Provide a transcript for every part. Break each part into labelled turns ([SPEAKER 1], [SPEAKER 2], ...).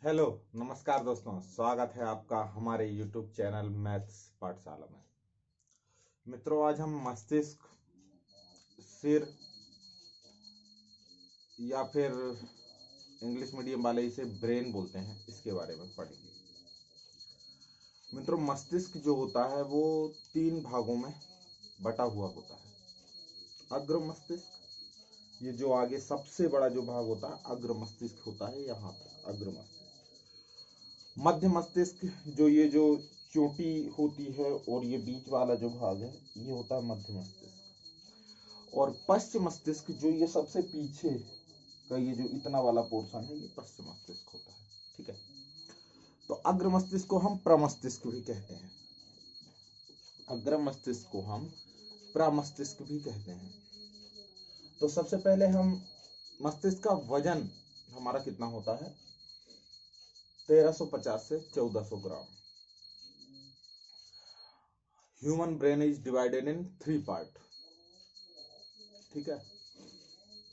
[SPEAKER 1] Hello, नमस्कार दोस्तों। स्वागत है आपका हमारे YouTube चैनल मैथ्स पाठशाला में। मित्रों, आज हम मस्तिष्क, सिर या फिर इंग्लिश मीडियम वाले इसे ब्रेन बोलते हैं, इसके बारे में पढ़ेंगे। मित्रों, मस्तिष्क जो होता है वो 3 भागों में बटा हुआ होता है। अग्र मस्तिष्क, ये जो आगे सबसे बड़ा जो भाग होता है अग्र मस्तिष्क होता है, यहाँ तक अग्र मस्तिष्क। मध्य मस्तिष्क, जो चोटी होती है और ये बीच वाला जो भाग है ये होता है मध्य मस्तिष्क। और पश्च मस्तिष्क, जो ये सबसे पीछे का ये जो इतना वाला पोर्शन है ये पश्च मस्तिष्क होता है। ठीक है, तो अग्र मस्तिष्क को हम प्रमस्तिष्क भी कहते हैं। अग्र मस्तिष्क को हम प्रमस्तिष्क भी कहते हैं। तो सबसे पहले हम मस्तिष्क का वजन हमारा कितना होता है, 1350 से 1400 gram. Human brain is divided in 3 part. ठीक है,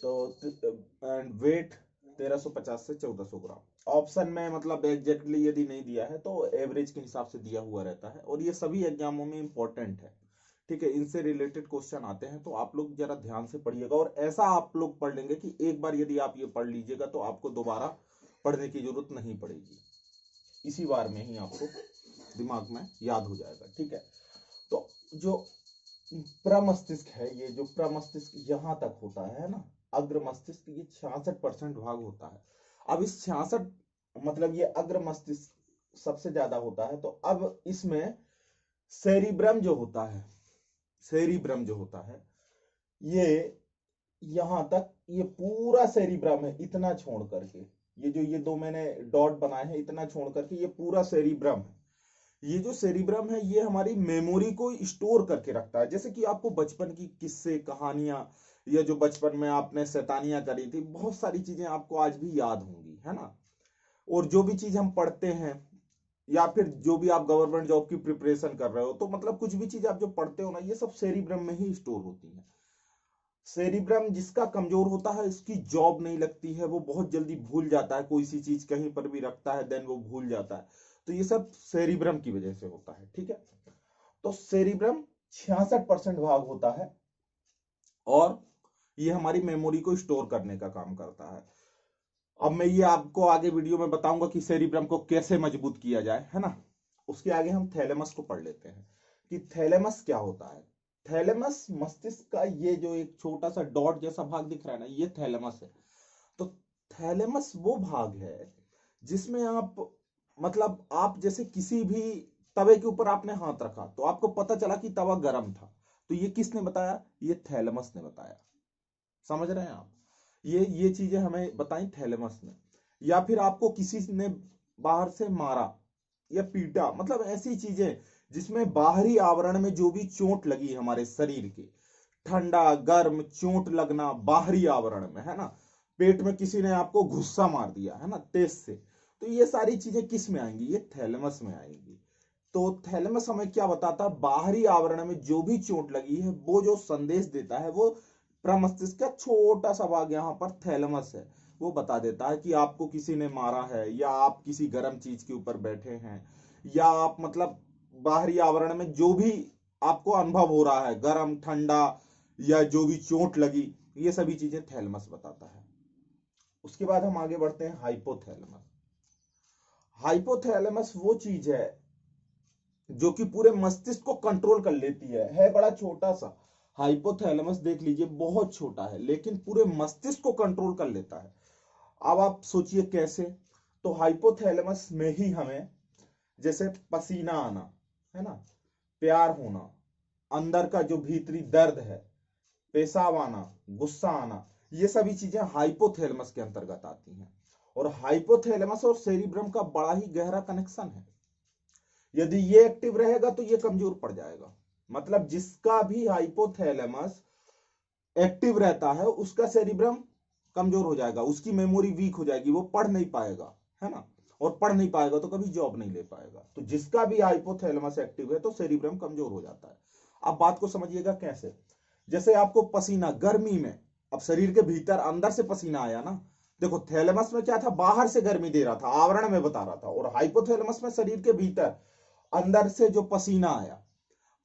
[SPEAKER 1] तो एंड वेट 1350 से 1400 ग्राम। ऑप्शन में मतलब एग्जैक्टली यदि नहीं दिया है तो एवरेज के हिसाब से दिया हुआ रहता है, और ये सभी एग्जामों में इंपॉर्टेंट है। ठीक है, इनसे रिलेटेड क्वेश्चन आते हैं, तो आप लोग जरा ध्यान से पढ़िएगा। और ऐसा आप लोग पढ़ लेंगे कि एक बार यदि आप ये पढ़ लीजिएगा तो आपको दोबारा पढ़ने की जरूरत नहीं पड़ेगी, इसी बार में ही आपको दिमाग में याद हो जाएगा। ठीक है, तो जो प्रमस्तिष्क है, ये जो प्रमस्तिष्क यहां तक होता है ना, अग्र मस्तिष्क, ये 66% भाग होता है। अब इस 66 मतलब ये अग्र मस्तिष्क सबसे ज्यादा होता है, तो अब इसमें सेरिब्रम जो होता है, सेरिब्रम जो होता है ये यहां तक, ये पूरा सेरिब्रम है इतना छोड़ करके, ये दो मैंने डॉट बनाए हैं, इतना छोड़ करके ये पूरा सेरिब्रम है। ये जो सेरिब्रम है ये हमारी मेमोरी को स्टोर करके रखता है। जैसे कि आपको बचपन की किस्से कहानियां, या जो बचपन में आपने शैतानियां करी थी, बहुत सारी चीजें आपको आज भी याद होंगी, है ना। और जो भी चीज हम पढ़ते हैं, या फिर जो भी आप गवर्नमेंट जॉब की प्रिपरेशन कर रहे हो, तो मतलब कुछ भी चीज आप जो पढ़ते हो ना, ये सब सेरिब्रम में ही स्टोर होती है। सेरिब्रम जिसका कमजोर होता है, इसकी जॉब नहीं लगती है, वो बहुत जल्दी भूल जाता है, कोई सी चीज कहीं पर भी रखता है देन वो भूल जाता है। तो ये सब सेरिब्रम की वजह से होता है। ठीक है, तो सेरिब्रम 66% भाग होता है, और ये हमारी मेमोरी को स्टोर करने का काम करता है। अब मैं ये आपको आगे वीडियो में बताऊंगा कि सेरिब्रम को कैसे मजबूत किया जाए, है ना। उसके आगे हम थैलेमस को पढ़ लेते हैं कि थैलेमस क्या होता है। थैलेमस मस्तिष्क का ये जो एक छोटा सा डॉट जैसा भाग दिख रहा है ना, ये थैलेमस है। तो थैलेमस वो भाग है जिसमें आप मतलब आप जैसे किसी भी तवे के ऊपर आपने हाथ रखा तो आपको पता चला कि तवा गर्म था, तो ये किसने बताया, ये थैलेमस ने बताया। समझ रहे हैं आप, ये चीजें हमें बताई थैलेमस ने। या फिर आपको किसी ने बाहर से मारा या पीटा, मतलब ऐसी चीजें जिसमें बाहरी आवरण में जो भी चोट लगी हमारे शरीर के, ठंडा गर्म चोट लगना बाहरी आवरण में, है ना। पेट में किसी ने आपको गुस्सा मार दिया, है ना, तेज से, तो ये सारी चीजें किस में आएंगी, ये थैलेमस में आएंगी। तो थैलेमस हमें क्या बताता है, बाहरी आवरण में जो भी चोट लगी है वो जो संदेश देता है, वो प्रमस्तिष्क का छोटा सा भाग यहाँ पर थैलेमस है, वो बता देता है कि आपको किसी ने मारा है, या आप किसी गर्म चीज के ऊपर बैठे हैं, या आप मतलब बाहरी आवरण में जो भी आपको अनुभव हो रहा है, गर्म ठंडा या जो भी चोट लगी, ये सभी चीजें थैलेमस बताता है। उसके बाद हम आगे बढ़ते हैं हाइपोथैलेमस। हाइपोथैलेमस वो चीज है जो कि पूरे मस्तिष्क को कंट्रोल कर लेती है बड़ा छोटा सा। हाइपोथैलेमस देख लीजिए, बहुत छोटा है लेकिन पूरे मस्तिष्क को कंट्रोल कर लेता है। अब आप सोचिए कैसे। तो हाइपोथैलेमस में ही हमें जैसे पसीना आना, है ना, प्यार होना, अंदर का जो भीतरी दर्द है, पेशाब आना, गुस्सा आना, ये सभी चीजें हाइपोथैलेमस के अंतर्गत आती हैं। और हाइपोथैलेमस और सेरिब्रम का बड़ा ही गहरा कनेक्शन है। यदि ये एक्टिव रहेगा तो ये कमजोर पड़ जाएगा। मतलब जिसका भी हाइपोथैलेमस एक्टिव रहता है उसका सेरिब्रम कमजोर हो जाएगा, उसकी मेमोरी वीक हो जाएगी, वो पढ़ नहीं पाएगा, है ना। और पढ़ नहीं पाएगा तो कभी जॉब नहीं ले पाएगा। तो जिसका भी हाइपोथैलेमस एक्टिव है तो सेरिब्रम कमजोर हो जाता है। अब बात को समझिएगा कैसे। जैसे आपको पसीना गर्मी में, अब शरीर के भीतर अंदर से पसीना आया ना, देखो थैलेमस में क्या था, बाहर से गर्मी दे रहा था, आवरण में बता रहा था, और हाइपोथैलेमस में शरीर के भीतर अंदर से जो पसीना आया,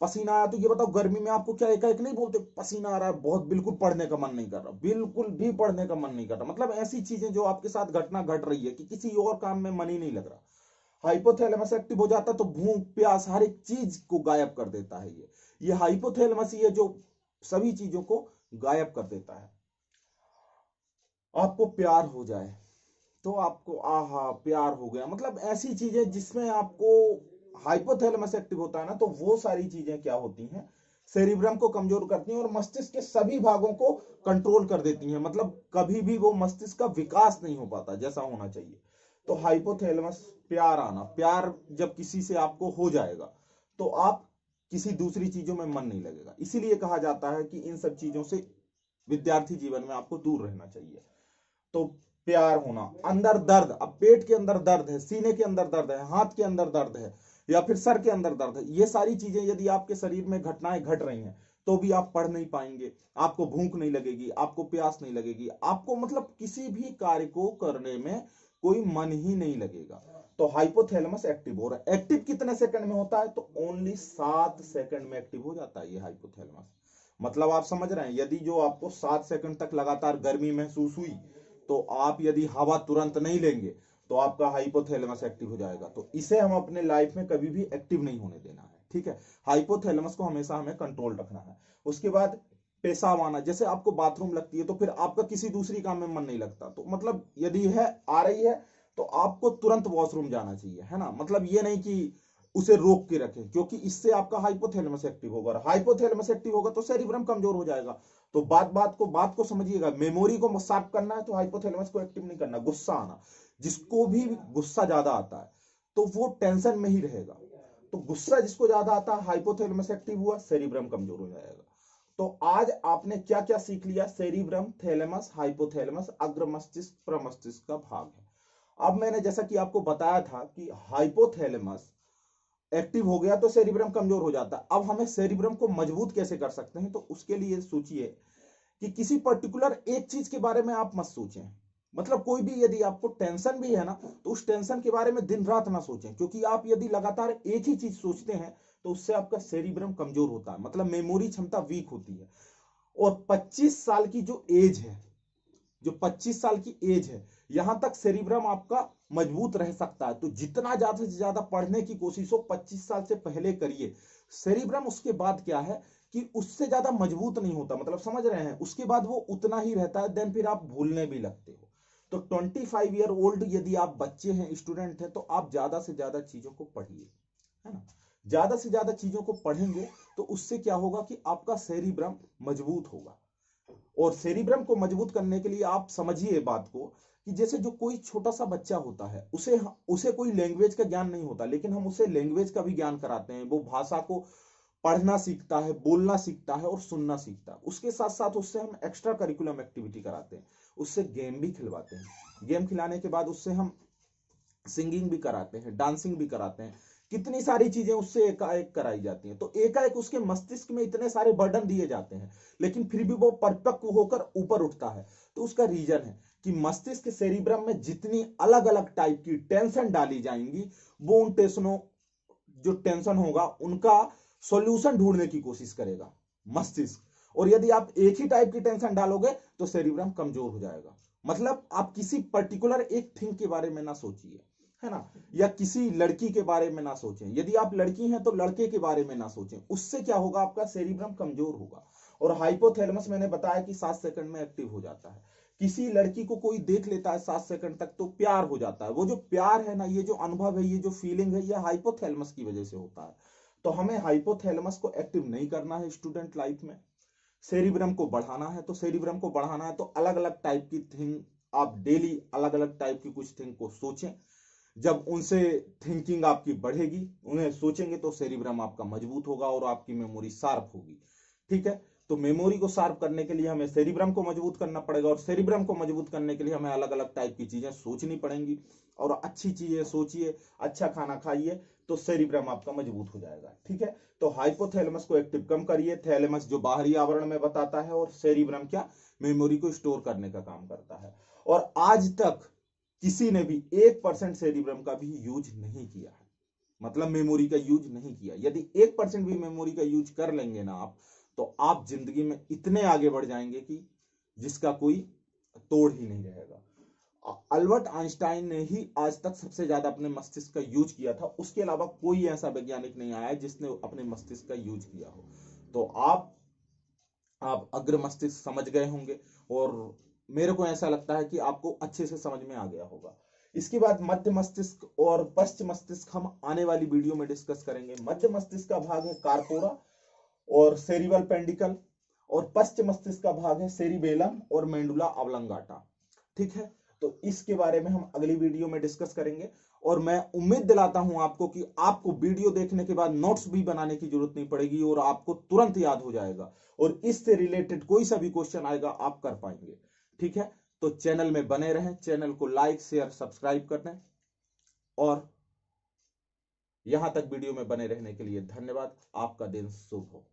[SPEAKER 1] पसीना आया तो ये बताओ गर्मी में आपको क्या एकाएक नहीं बोलते पसीना आ रहा है बहुत, बिल्कुल पढ़ने का मन नहीं कर रहा, बिल्कुल भी पढ़ने का मन नहीं कर रहा, मतलब ऐसी चीजें जो आपके साथ घटना घट रही है कि किसी और काम में मन ही नहीं लग रहा, हाइपोथैलेमस एक्टिव हो जाता तो भूख प्यास हर एक चीज को गायब कर देता है। ये हाइपोथैलेमस ही है जो सभी चीजों को गायब कर देता है। आपको प्यार हो जाए तो आपको आहा प्यार हो गया, मतलब ऐसी चीजें जिसमें आपको हाइपोथैलेमस एक्टिव होता है ना, तो वो सारी चीजें क्या होती हैं, सेरिब्रम को कमजोर करती हैं और मस्तिष्क के सभी भागों को कंट्रोल कर देती हैं, मतलब कभी भी वो मस्तिष्क का विकास नहीं हो पाता जैसा होना चाहिए। तो हाइपोथैलेमस, प्यार आना, प्यार जब किसी से आपको हो जाएगा तो आप किसी दूसरी चीजों में मन नहीं लगेगा, इसीलिए कहा जाता है कि इन सब चीजों से विद्यार्थी जीवन में आपको दूर रहना चाहिए। तो प्यार होना, अंदर दर्द, अब पेट के अंदर दर्द है, सीने के अंदर दर्द है, हाथ के अंदर दर्द है, या फिर सर के अंदर दर्द है, ये सारी चीजें यदि आपके शरीर में घटनाएं घट रही हैं तो भी आप पढ़ नहीं पाएंगे, आपको भूख नहीं लगेगी, आपको प्यास नहीं लगेगी, आपको मतलब किसी भी कार्य को करने में कोई मन ही नहीं लगेगा। तो हाइपोथैलेमस एक्टिव हो रहा है, एक्टिव कितने सेकंड में होता है, तो ओनली 7 सेकंड में एक्टिव हो जाता है ये हाइपोथैलेमस। मतलब आप समझ रहे हैं, यदि जो आपको 7 सेकंड तक लगातार गर्मी महसूस हुई तो आप यदि हवा तुरंत नहीं लेंगे तो आपका हाइपोथैलेमस एक्टिव हो जाएगा। तो इसे हम अपने लाइफ में कभी भी एक्टिव नहीं होने देना है, ठीक है। हाइपोथैलेमस को हमेशा हमें कंट्रोल रखना है। उसके बाद पेशाब आना, जैसे आपको बाथरूम लगती है तो फिर आपका किसी दूसरी काम में मन नहीं लगता, तो मतलब यदि है आ रही है तो आपको तुरंत वॉशरूम जाना चाहिए, है ना, मतलब ये नहीं कि उसे रोक के रखें, क्योंकि इससे आपका हाइपोथैलेमस एक्टिव होगा, और हाइपोथैलेमस एक्टिव होगा तो सेरिब्रम कमजोर हो जाएगा। तो बात को समझिएगा, मेमोरी को शार्प करना है तो हाइपोथैलेमस को एक्टिव नहीं करना। गुस्सा आना, जिसको भी गुस्सा ज्यादा आता है तो वो टेंशन में ही रहेगा, तो गुस्सा जिसको ज्यादा आता है, हाइपोथैलेमस एक्टिव हुआ, सेरिब्रम कमजोर हो जाएगा। तो आज आपने क्या क्या सीख लिया, सेरिब्रम, थैलेमस, हाइपोथैलेमस अग्र मस्तिष्क प्रमस्तिष्क का भाग है। अब मैंने जैसा कि आपको बताया था कि हाइपोथैलेमस एक्टिव हो गया तो सेरिब्रम कमजोर हो जाता है। अब हमें सेरिब्रम को मजबूत कैसे कर सकते हैं, तो उसके लिए सोचिए कि किसी पर्टिकुलर एक चीज के बारे में आप मत सोचें, मतलब कोई भी यदि आपको टेंशन भी है ना तो उस टेंशन के बारे में दिन रात ना सोचें, क्योंकि आप यदि लगातार एक ही चीज सोचते हैं तो उससे आपका सेरिब्रम कमजोर होता है, मतलब मेमोरी क्षमता वीक होती है। और 25 साल की जो एज है, जो 25 साल की एज है, यहां तक सेरिब्रम आपका मजबूत रह सकता है। तो जितना ज्यादा से ज्यादा पढ़ने की कोशिश हो 25 साल से पहले करिए। सेरिब्रम उसके बाद क्या है कि उससे ज्यादा मजबूत नहीं होता, मतलब समझ रहे हैं, उसके बाद वो उतना ही रहता है, देन फिर आप भूलने भी लगते हो। तो 25 ईयर ओल्ड यदि आप बच्चे हैं, स्टूडेंट हैं, तो आप ज्यादा से ज्यादा चीजों को पढ़िए, है ना, ज्यादा से ज्यादा चीजों को पढ़ेंगे तो उससे क्या होगा कि आपका सेरिब्रम मजबूत होगा। और सेरिब्रम को मजबूत करने के लिए आप समझिए बात को कि जैसे जो कोई छोटा सा बच्चा होता है, उसे कोई लैंग्वेज का ज्ञान नहीं होता, लेकिन हम उसे लैंग्वेज का भी ज्ञान कराते हैं, वो भाषा को पढ़ना सीखता है, बोलना सीखता है और सुनना सीखता है। उसके साथ साथ उससे हम एक्स्ट्रा करिकुलम एक्टिविटी कराते हैं, उससे गेम भी खिलवाते हैं, गेम खिलाने के बाद उससे हम सिंगिंग भी कराते हैं, डांसिंग भी कराते हैं, कितनी सारी चीजें उससे एकाएक कराई जाती हैं। तो एकाएक उसके मस्तिष्क में इतने सारे बर्डन दिए जाते हैं, लेकिन फिर भी वो परिपक्व होकर ऊपर उठता है। तो उसका रीजन है कि मस्तिष्क सेरिब्रम में जितनी अलग अलग टाइप की टेंशन डाली जाएंगी, वो उन टेंशनों, जो टेंशन होगा उनका सॉल्यूशन ढूंढने की कोशिश करेगा मस्तिष्क। और यदि आप एक ही टाइप की टेंशन डालोगे तो सेरिब्रम कमजोर हो जाएगा। मतलब आप किसी पर्टिकुलर एक थिंग के बारे में ना सोचिए, है ना, या किसी लड़की के बारे में ना सोचें, यदि आप लड़की हैं तो लड़के के बारे में ना सोचें, उससे क्या होगा, आपका सेरिब्रम कमजोर होगा। और हाइपोथैलेमस मैंने बताया कि 7 सेकंड में एक्टिव हो जाता है। किसी लड़की को कोई देख लेता है 7 सेकंड तक तो प्यार हो जाता है। वो जो प्यार है ना, ये जो अनुभव है, ये जो फीलिंग है, ये हाइपोथैलेमस की वजह से होता है। तो हमें हाइपोथैलेमस को एक्टिव नहीं करना है स्टूडेंट लाइफ में, सेरिब्रम को बढ़ाना है। तो सेरिब्रम को बढ़ाना है तो अलग अलग टाइप की थिंग आप डेली अलग अलग टाइप की कुछ थिंग को सोचें। जब उनसे थिंकिंग आपकी बढ़ेगी, उन्हें सोचेंगे, तो सेरिब्रम आपका मजबूत होगा और आपकी मेमोरी शार्प होगी, ठीक है। तो मेमोरी को शार्प करने के लिए हमें सेरिब्रम को मजबूत करना पड़ेगा, और सेरिब्रम को मजबूत करने के लिए हमें अलग अलग टाइप की चीजें सोचनी पड़ेंगी, और अच्छी चीजें सोचिए, अच्छा खाना खाइए, तो सेरिब्रम आपका मजबूत हो जाएगा, ठीक है। तो हाइपोथैलेमस को एक्टिव कम करिए, थैलेमस जो बाहरी आवरण में बताता है, और सेरिब्रम क्या, मेमोरी को स्टोर करने का काम करता है। और आज तक किसी ने भी 1% सेरिब्रम का भी यूज नहीं किया है, मतलब मेमोरी का यूज नहीं किया। यदि 1% भी मेमोरी का यूज कर लेंगे ना आप, तो आप जिंदगी में इतने आगे बढ़ जाएंगे कि जिसका कोई तोड़ ही नहीं रहेगा। अल्बर्ट आइंस्टाइन ने ही आज तक सबसे ज्यादा अपने मस्तिष्क का यूज किया था, उसके अलावा कोई ऐसा वैज्ञानिक नहीं आया जिसने अपने मस्तिष्क का यूज किया हो। तो आप अग्र मस्तिष्क समझ गए होंगे, और मेरे को ऐसा लगता है कि आपको अच्छे से समझ में आ गया होगा। इसके बाद मध्य मस्तिष्क और पश्च मस्तिष्क हम आने वाली वीडियो में डिस्कस करेंगे। मध्य मस्तिष्क का भाग है कार्पोरा और सेरिबल पेंडिकल, और पश्च मस्तिष्क का भाग है सेरिबेलम और मेंडुला ऑब्लंगाटा। ठीक है, तो इसके बारे में हम अगली वीडियो में डिस्कस करेंगे। और मैं उम्मीद दिलाता हूं आपको कि आपको वीडियो देखने के बाद नोट्स भी बनाने की जरूरत नहीं पड़ेगी और आपको तुरंत याद हो जाएगा, और इससे रिलेटेड कोई सा भी क्वेश्चन आएगा आप कर पाएंगे। ठीक है, तो चैनल में बने रहें, चैनल को लाइक शेयर सब्सक्राइब कर दें, और यहां तक वीडियो में बने रहने के लिए धन्यवाद। आपका दिन शुभ हो।